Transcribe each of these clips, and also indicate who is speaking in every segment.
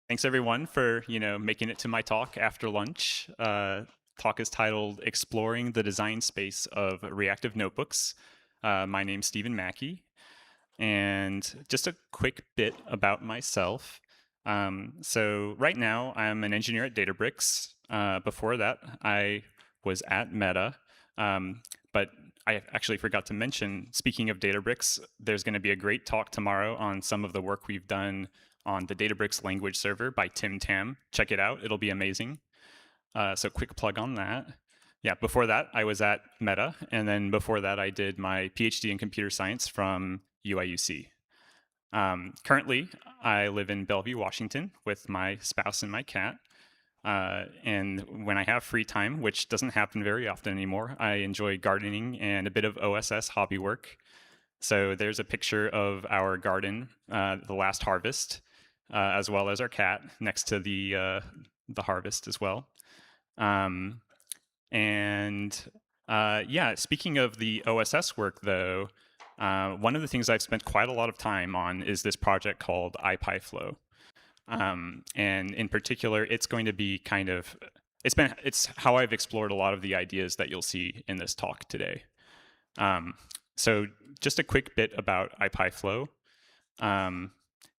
Speaker 1: Thanks everyone for making it to my talk after lunch. Talk is titled "Exploring the Design Space of Reactive Notebooks." My name's Stephen Macke, and just a quick bit about myself. So right now I'm an engineer at Databricks. Before that, I was at Meta, but I actually forgot to mention, speaking of Databricks, there's going to be a great talk tomorrow on some of the work we've done on the Databricks language server by Tim Tam. Check it out. It'll be amazing. So quick plug on that. Yeah, before that, I was at Meta. And then before that, I did my PhD in computer science from UIUC. Currently, I live in Bellevue, Washington with my spouse and my cat. And when I have free time, which doesn't happen very often anymore, I enjoy gardening and a bit of OSS hobby work. So there's a picture of our garden, the last harvest, as well as our cat next to the harvest as well. Yeah, speaking of the OSS work, though, one of the things I've spent quite a lot of time on is this project called IPyflow. And in particular, it's going to be it's how I've explored a lot of the ideas that you'll see in this talk today. So just a quick bit about IPyflow.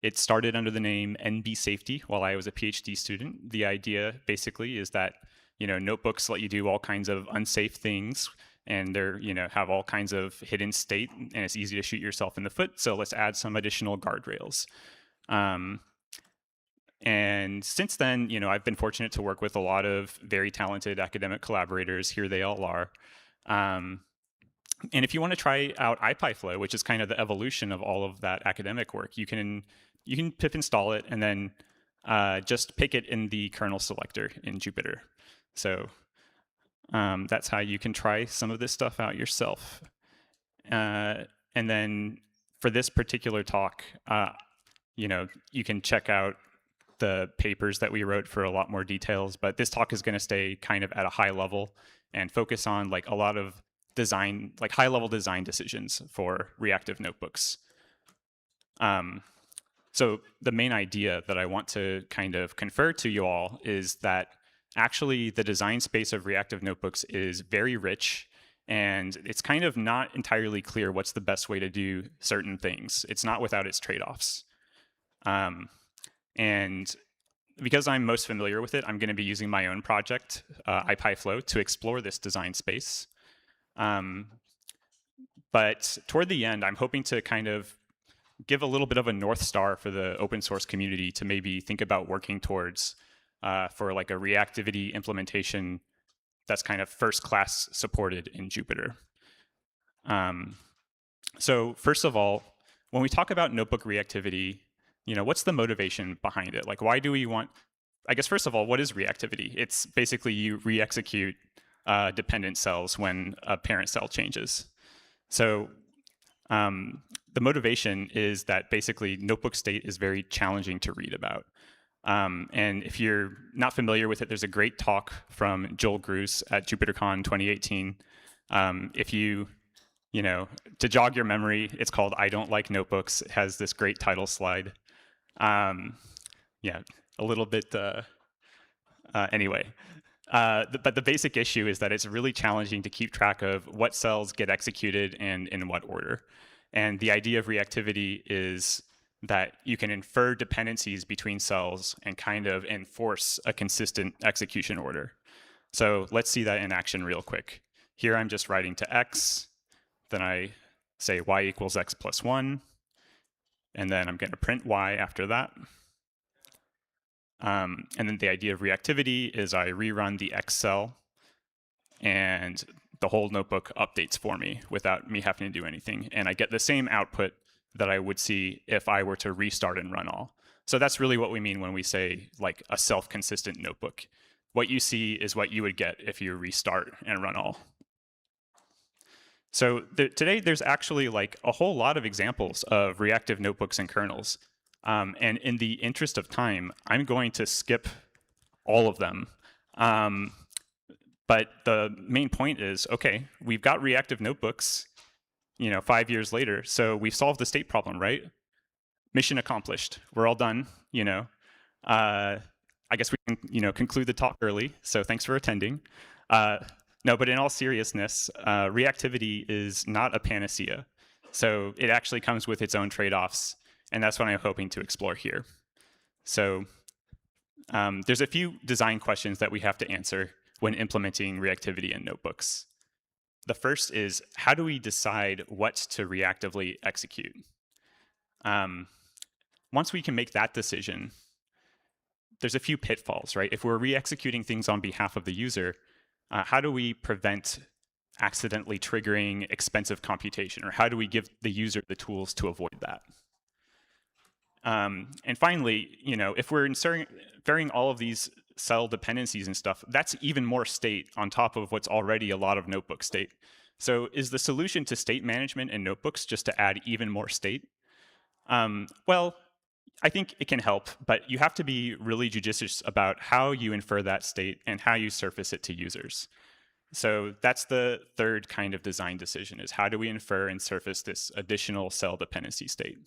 Speaker 1: It started under the name NB Safety while I was a PhD student. The idea basically is that notebooks let you do all kinds of unsafe things, and they're have all kinds of hidden state, and it's easy to shoot yourself in the foot. So let's add some additional guardrails. And since then, I've been fortunate to work with a lot of very talented academic collaborators. Here they all are. And if you want to try out IPyflow, which is kind of the evolution of all of that academic work, you can pip install it and then just pick it in the kernel selector in Jupyter. So that's how you can try some of this stuff out yourself. And then for this particular talk, you can check out the papers that we wrote for a lot more details, but this talk is going to stay kind of at a high level and focus on a lot of design, high-level design decisions for reactive notebooks. So the main idea that I want to kind of confer to you all is that actually the design space of reactive notebooks is very rich, and it's kind of not entirely clear what's the best way to do certain things. It's not without its trade-offs. And because I'm most familiar with it, I'm going to be using my own project, IPyflow, to explore this design space. But toward the end, I'm hoping to kind of give a little bit of a North Star for the open source community to maybe think about working towards for a reactivity implementation that's kind of first class supported in Jupyter. So first of all, when we talk about notebook reactivity, what's the motivation behind it? Why do we want, I guess, first of all, what is reactivity? It's basically you re-execute dependent cells when a parent cell changes. So the motivation is that basically notebook state is very challenging to read about. And if you're not familiar with it, there's a great talk from Joel Gruss at JupyterCon 2018. If to jog your memory, it's called "I Don't Like Notebooks." It has this great title slide. Yeah, a little bit, anyway. But the basic issue is that it's really challenging to keep track of what cells get executed and in what order. And the idea of reactivity is that you can infer dependencies between cells and kind of enforce a consistent execution order. So let's see that in action real quick. Here I'm just writing to x, then I say y equals x plus 1, and then I'm going to print y after that. And then the idea of reactivity is I rerun the x cell, and the whole notebook updates for me without me having to do anything. And I get the same output that I would see if I were to restart and run all. So that's really what we mean when we say a self-consistent notebook. What you see is what you would get if you restart and run all. So today there's actually a whole lot of examples of reactive notebooks and kernels. And in the interest of time, I'm going to skip all of them. But the main point is, okay, we've got reactive notebooks, 5 years later, so we've solved the state problem, right? Mission accomplished. We're all done, I guess we can conclude the talk early. So thanks for attending. No, but in all seriousness, reactivity is not a panacea. So it actually comes with its own trade-offs, and that's what I'm hoping to explore here. So there's a few design questions that we have to answer when implementing reactivity in notebooks. The first is, how do we decide what to reactively execute? Once we can make that decision, there's a few pitfalls, right? If we're re-executing things on behalf of the user, how do we prevent accidentally triggering expensive computation, or how do we give the user the tools to avoid that? And finally, if we're inferring all of these cell dependencies and stuff, that's even more state on top of what's already a lot of notebook state. So is the solution to state management in notebooks just to add even more state? Well, I think it can help, but you have to be really judicious about how you infer that state and how you surface it to users. So that's the third kind of design decision, is how do we infer and surface this additional cell dependency state?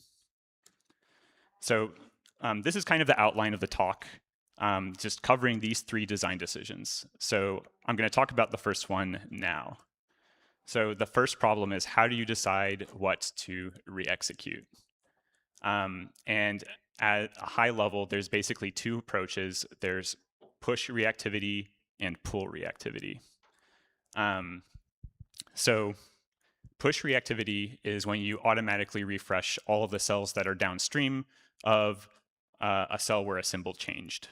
Speaker 1: So this is kind of the outline of the talk, just covering these three design decisions. So I'm going to talk about the first one now. So the first problem is, how do you decide what to re-execute? And at a high level, there's basically two approaches. There's push reactivity and pull reactivity. So push reactivity is when you automatically refresh all of the cells that are downstream of a cell where a symbol changed.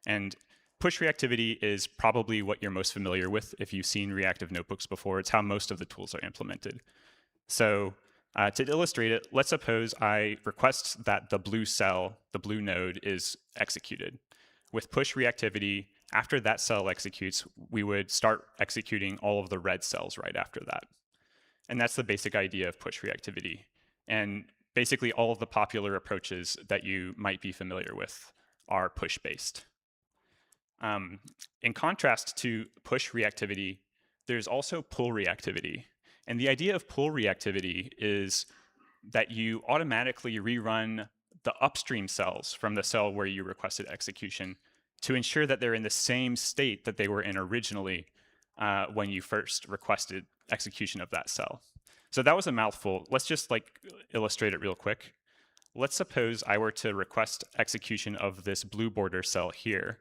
Speaker 1: And push reactivity is probably what you're most familiar with if you've seen reactive notebooks before. It's how most of the tools are implemented. So to illustrate it, let's suppose I request that the blue cell, the blue node, is executed. With push reactivity, after that cell executes, we would start executing all of the red cells right after that. And that's the basic idea of push reactivity. And basically all of the popular approaches that you might be familiar with are push-based. In contrast to push reactivity, there's also pull reactivity. And the idea of pull reactivity is that you automatically rerun the upstream cells from the cell where you requested execution to ensure that they're in the same state that they were in originally when you first requested execution of that cell. So that was a mouthful. Let's just illustrate it real quick. Let's suppose I were to request execution of this blue border cell here.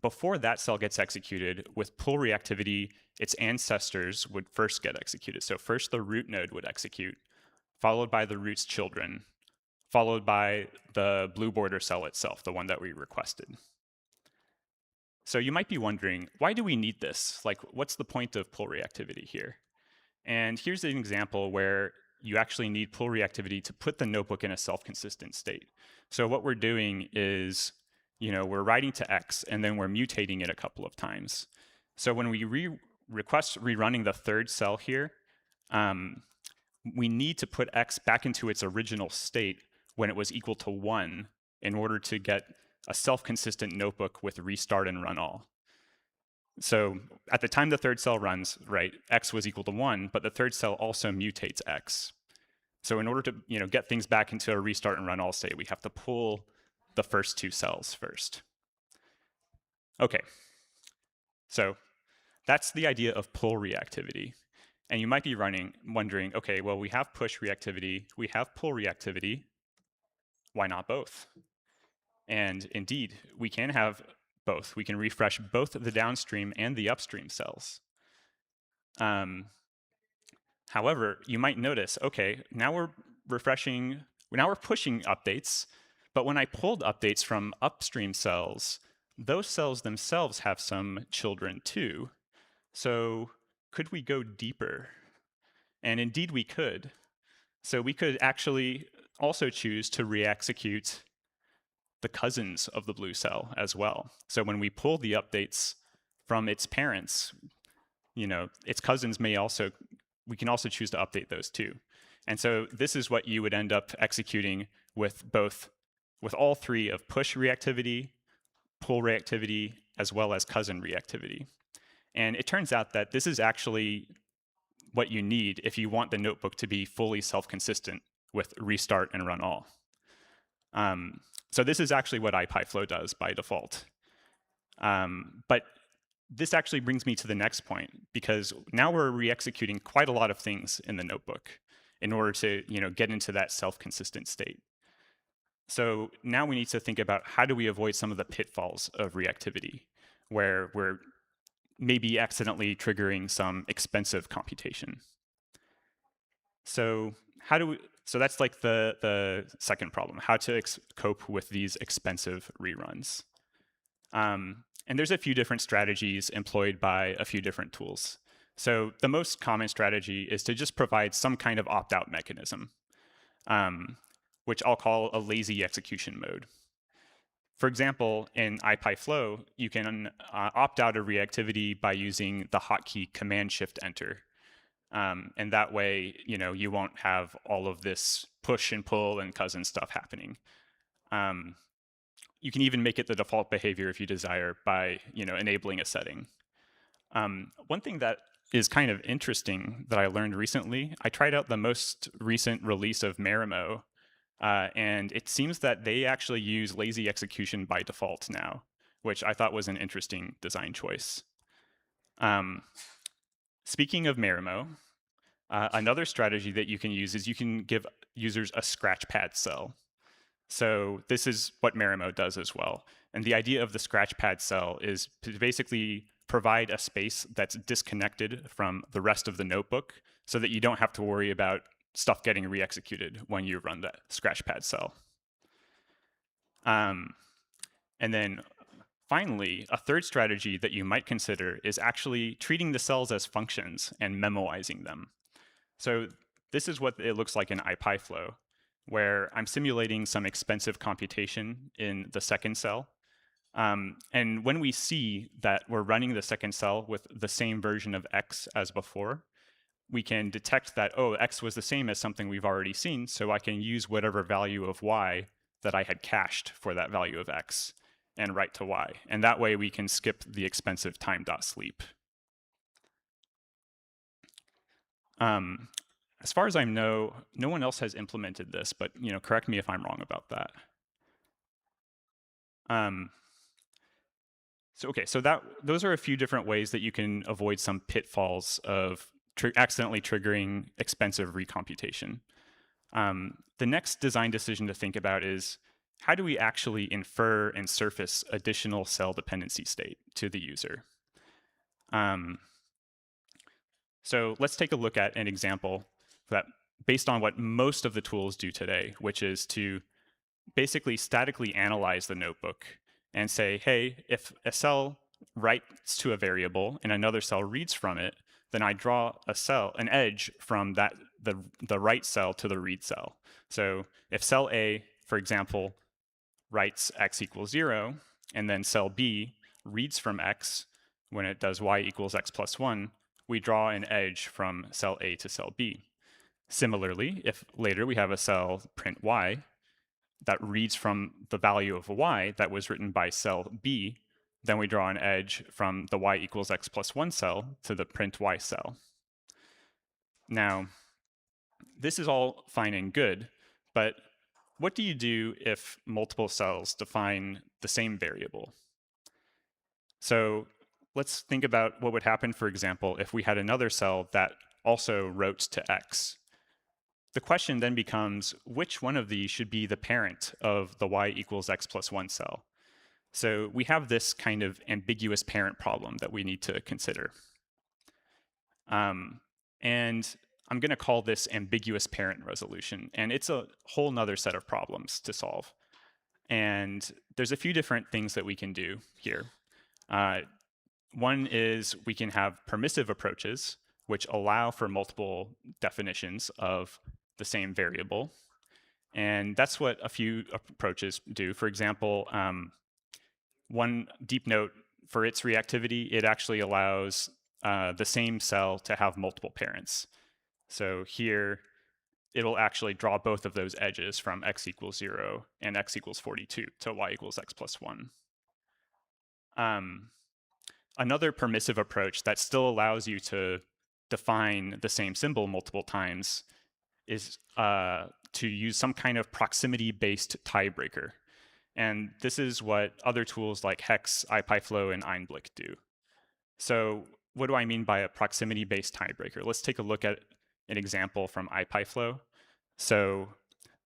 Speaker 1: Before that cell gets executed, with pull reactivity, its ancestors would first get executed. So first the root node would execute, followed by the root's children, followed by the blue border cell itself, the one that we requested. So you might be wondering, why do we need this? What's the point of pull reactivity here? And here's an example where you actually need pull reactivity to put the notebook in a self-consistent state. So what we're doing is, we're writing to X, and then we're mutating it a couple of times. So when we request rerunning the third cell here, we need to put X back into its original state when it was equal to 1 in order to get a self-consistent notebook with restart and run all. So at the time the third cell runs, right, X was equal to 1, but the third cell also mutates X. So in order to get things back into a restart and run all state, we have to pull the first two cells first. Okay, so that's the idea of pull reactivity. And you might be wondering, okay, well, we have push reactivity, we have pull reactivity, why not both? And indeed, we can have both. We can refresh both the downstream and the upstream cells. However, you might notice, okay, now we're pushing updates, but when I pulled updates from upstream cells, those cells themselves have some children too. So could we go deeper? And indeed we could. So we could actually also choose to re-execute the cousins of the blue cell as well. So when we pull the updates from its parents, its cousins we can also choose to update those too. And so this is what you would end up executing with all three of push reactivity, pull reactivity, as well as cousin reactivity. And it turns out that this is actually what you need if you want the notebook to be fully self-consistent with restart and run all. So this is actually what IPyflow does by default. But this actually brings me to the next point, because now we're re-executing quite a lot of things in the notebook in order to get into that self-consistent state. So now we need to think about how do we avoid some of the pitfalls of reactivity, where we're maybe accidentally triggering some expensive computation. So so that's like the second problem, how to cope with these expensive reruns. And there's a few different strategies employed by a few different tools. So the most common strategy is to just provide some kind of opt-out mechanism, which I'll call a lazy execution mode. For example, in IPyflow, you can opt out of reactivity by using the hotkey Command-Shift-Enter. And that way, you won't have all of this push and pull and cousin stuff happening. You can even make it the default behavior if you desire by enabling a setting. One thing that is kind of interesting that I learned recently, I tried out the most recent release of Marimo, and it seems that they actually use lazy execution by default now, which I thought was an interesting design choice. Speaking of Marimo, another strategy that you can use is you can give users a scratchpad cell. So this is what Marimo does as well. And the idea of the scratchpad cell is to basically provide a space that's disconnected from the rest of the notebook so that you don't have to worry about stuff getting re-executed when you run that scratchpad cell. And then finally, a third strategy that you might consider is actually treating the cells as functions and memoizing them. So this is what it looks like in IPyflow, where I'm simulating some expensive computation in the second cell. And when we see that we're running the second cell with the same version of x as before, we can detect that, oh, x was the same as something we've already seen, so I can use whatever value of y that I had cached for that value of x and write to y. And that way we can skip the expensive time.sleep. As far as I know, no one else has implemented this, but correct me if I'm wrong about that. So those are a few different ways that you can avoid some pitfalls of accidentally triggering expensive recomputation. The next design decision to think about is, how do we actually infer and surface additional cell dependency state to the user? So let's take a look at an example that based on what most of the tools do today, which is to basically statically analyze the notebook and say, hey, if a cell writes to a variable and another cell reads from it, then I draw an edge from the write cell to the read cell. So if cell A, for example, writes x equals 0, and then cell B reads from x when it does y equals x plus 1, we draw an edge from cell A to cell B. Similarly, if later we have a cell print y that reads from the value of y that was written by cell B, then we draw an edge from the y equals x plus 1 cell to the print y cell. Now, this is all fine and good, but what do you do if multiple cells define the same variable? So let's think about what would happen, for example, if we had another cell that also wrote to x. The question then becomes, which one of these should be the parent of the y equals x plus 1 cell? So we have this kind of ambiguous parent problem that we need to consider. And I'm going to call this ambiguous parent resolution. And it's a whole nother set of problems to solve. And there's a few different things that we can do here. One is we can have permissive approaches, which allow for multiple definitions of the same variable. And that's what a few approaches do. For example, one deep note, for its reactivity, it actually allows the same cell to have multiple parents. So here, it'll actually draw both of those edges from x equals 0 and x equals 42 to y equals x plus 1. Another permissive approach that still allows you to define the same symbol multiple times is to use some kind of proximity-based tiebreaker. And this is what other tools like Hex, IPyflow, and Einblick do. So what do I mean by a proximity-based tiebreaker? Let's take a look at an example from IPyflow. So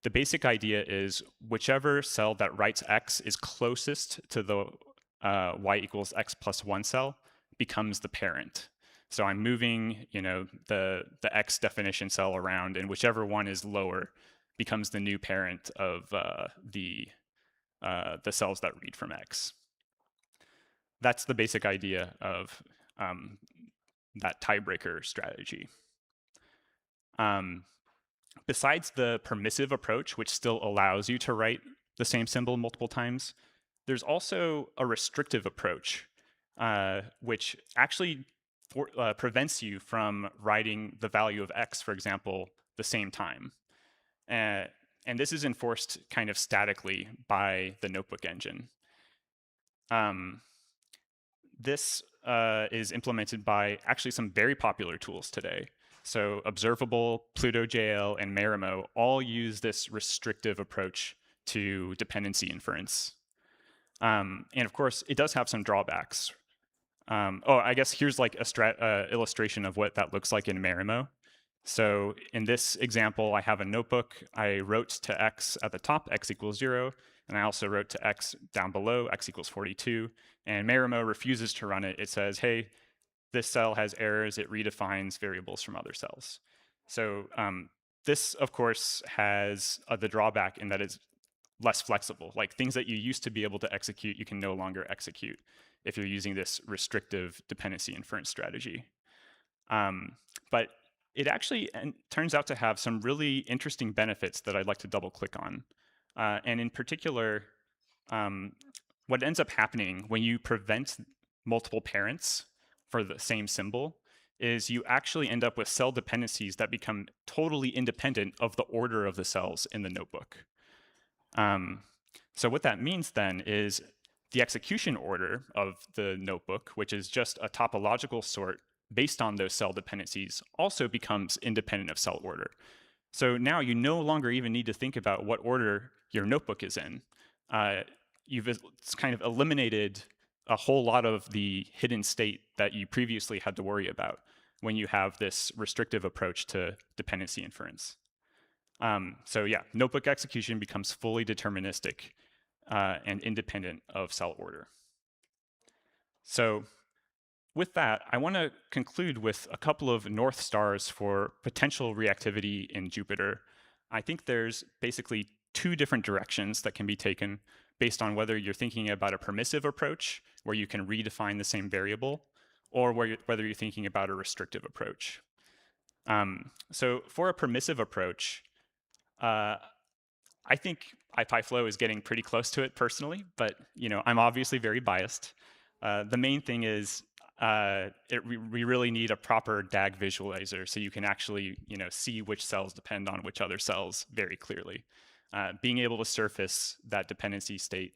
Speaker 1: the basic idea is whichever cell that writes x is closest to the y equals x plus 1 cell becomes the parent. So I'm moving, the x definition cell around, and whichever one is lower becomes the new parent of the cells that read from x. That's the basic idea of that tiebreaker strategy. Besides the permissive approach, which still allows you to write the same symbol multiple times, there's also a restrictive approach, which actually prevents you from writing the value of x, for example, the same time. And this is enforced kind of statically by the notebook engine. This is implemented by actually some very popular tools today. So Observable, PlutoJL, and Marimo all use this restrictive approach to dependency inference. And of course, it does have some drawbacks. I guess here's like a illustration of what that looks like in Marimo. So in this example, I have a notebook. I wrote to x at the top, x equals 0, and I also wrote to x down below, x equals 42, and Marimo refuses to run it. It says, hey, this cell has errors. It redefines variables from other cells. So this, of course, has the drawback in that it's less flexible. Like things that you used to be able to execute, you can no longer execute if you're using this restrictive dependency inference strategy. But it actually turns out to have some really interesting benefits that I'd like to double click on. And in particular, what ends up happening when you prevent multiple parents for the same symbol is you actually end up with cell dependencies that become totally independent of the order of the cells in the notebook. So what that means then is the execution order of the notebook, which is just a topological sort based on those cell dependencies, also becomes independent of cell order. So now you no longer even need to think about what order your notebook is in. You've kind of eliminated a whole lot of the hidden state that you previously had to worry about when you have this restrictive approach to dependency inference. So yeah, notebook execution becomes fully deterministic and independent of cell order. So with that, I want to conclude with a couple of North Stars for potential reactivity in Jupyter. I think there's basically two different directions that can be taken based on whether you're thinking about a permissive approach, where you can redefine the same variable, or whether you're thinking about a restrictive approach. So for a permissive approach, I think IPyflow is getting pretty close to it personally, but I'm obviously very biased. The main thing is we really need a proper DAG visualizer so you can actually see which cells depend on which other cells very clearly. Being able to surface that dependency state,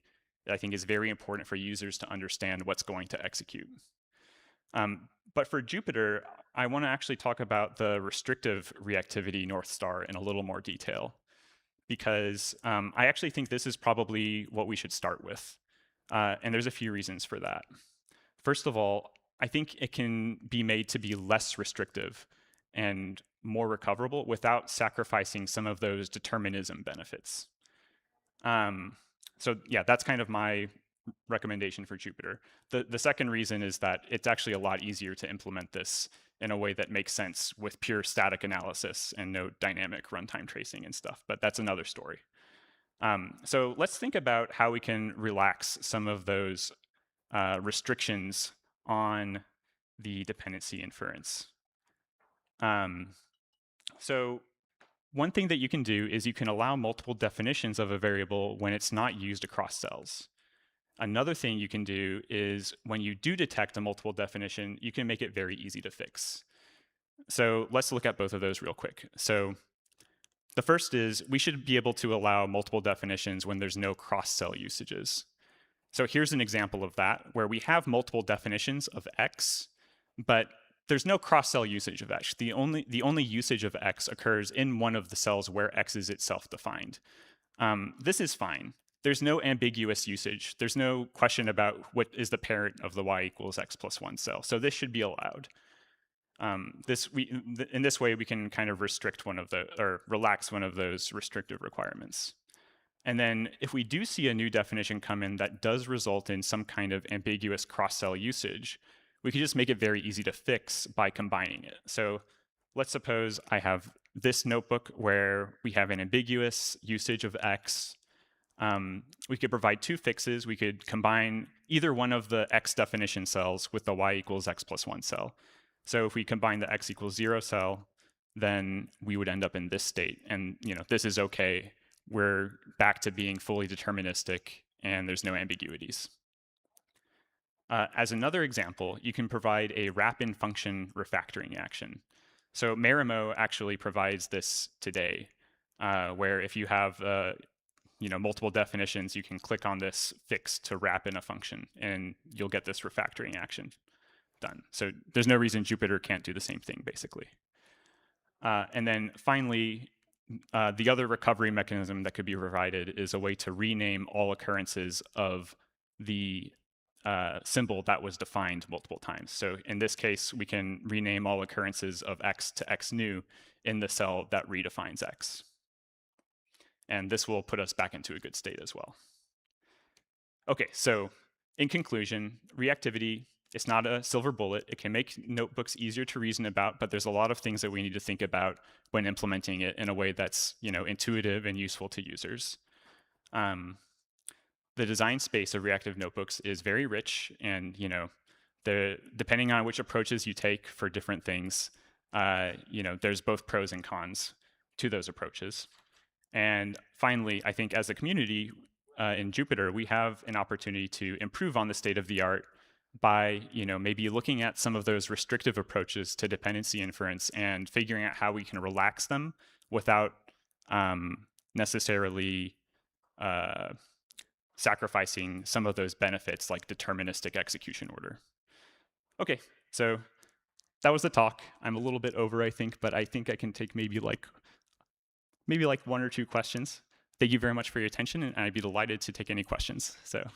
Speaker 1: I think, is very important for users to understand what's going to execute. But for Jupyter, I want to actually talk about the restrictive reactivity North Star in a little more detail, because I actually think this is probably what we should start with. And there's a few reasons for that. First of all, I think it can be made to be less restrictive and more recoverable without sacrificing some of those determinism benefits. So yeah, that's kind of my recommendation for Jupyter. The second reason is that it's actually a lot easier to implement this in a way that makes sense with pure static analysis and no dynamic runtime tracing and stuff, but that's another story. So let's think about how we can relax some of those restrictions on the dependency inference. So one thing that you can do is you can allow multiple definitions of a variable when it's not used across cells. Another thing you can do is when you do detect a multiple definition, you can make it very easy to fix. So let's look at both of those real quick. So the first is we should be able to allow multiple definitions when there's no cross-cell usages. So here's an example of that, where we have multiple definitions of x, but there's no cross-cell usage of x. The only usage of x occurs in one of the cells where x is itself defined. This is fine. there's no ambiguous usage. There's no question about what is the parent of the y equals x plus 1 cell. So this should be allowed. In this way, we can kind of restrict or relax one of those restrictive requirements. And then if we do see a new definition come in that does result in some kind of ambiguous cross-cell usage, we can just make it very easy to fix by combining it. So let's suppose I have this notebook where we have an ambiguous usage of x. We could provide two fixes. We could combine either one of the x definition cells with the y equals x plus 1 cell. So if we combine the x equals 0 cell, then we would end up in this state. And this is okay. We're back to being fully deterministic, and there's no ambiguities. As another example, you can provide a wrap-in function refactoring action. So Marimo actually provides this today, where if you have multiple definitions, you can click on this fix to wrap in a function, and you'll get this refactoring action done. So there's no reason Jupyter can't do the same thing, basically. And then finally, the other recovery mechanism that could be provided is a way to rename all occurrences of the symbol that was defined multiple times. So in this case, we can rename all occurrences of x to x new in the cell that redefines x. And this will put us back into a good state as well. Okay, so in conclusion, reactivity, it's not a silver bullet. It can make notebooks easier to reason about, but there's a lot of things that we need to think about when implementing it in a way that's intuitive and useful to users. The design space of reactive notebooks is very rich, and depending on which approaches you take for different things, there's both pros and cons to those approaches. And finally, I think as a community in Jupyter, we have an opportunity to improve on the state of the art by maybe looking at some of those restrictive approaches to dependency inference and figuring out how we can relax them without necessarily sacrificing some of those benefits like deterministic execution order. Okay, so that was the talk. I'm a little bit over, I think, but I think I can take maybe like 1 or 2 questions. Thank you very much for your attention, and I'd be delighted to take any questions. So.